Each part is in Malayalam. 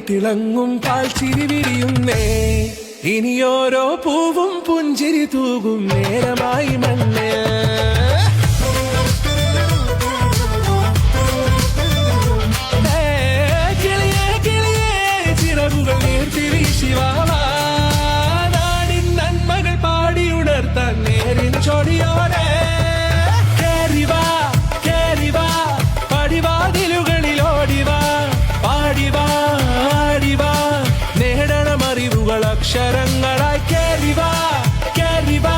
തിളങ്ങും പാൽച്ചിരി വിരിയുന്നേ. ഇനിയോരോ പൂവും പുഞ്ചിരി തൂകും നേരമായി മണ്ണ്. കിളിയേ കിളിയേ ചിറകുകൾ നീർത്തി വീശിവാവാ. നാടിൻ നന്മകൾ പാടിയുണർത്താൻ നേരിൻ ചൊടിയോടെ കേറിവാ കേറിവാ പടിവാതിലുകളിലോടിവാ. പാടിവാ ആടിവാ നേടണമറിവുകൾ അക്ഷരങ്ങളായി. കേറിവാ കേറിവാ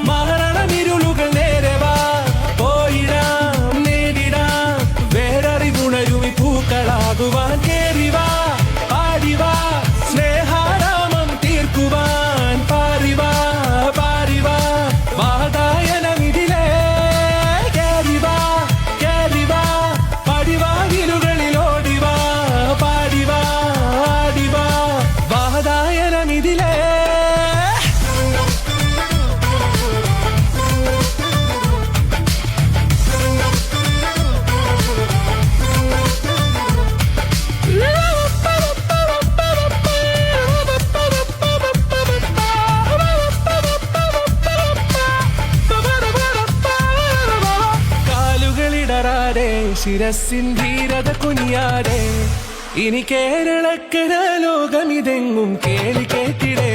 മരണമിരുളുകൾ നേരവാ. പോയിടാം നേരിടാം വേററിവുണരുമി പൂക്കളാകുവാൻ. കേറിവാ പാടിവാ സ്നേഹാരാമം തീർക്കുവാൻ. പാറിവാ പാറിവാ വാതായനമിതിലേ. കേറിവാ കേറിവാ പടിവാതിലുകളിലോടിവാ. പാടിവാ ആടിവാ വാതായനമിതിലേ. കാലുകളിടറാതെ ശിരസിൻ ധീരത കുനിയാതെ ഇനി കേരളക്കര ലോകമിതെങ്ങും കേളി കേട്ടിടേ.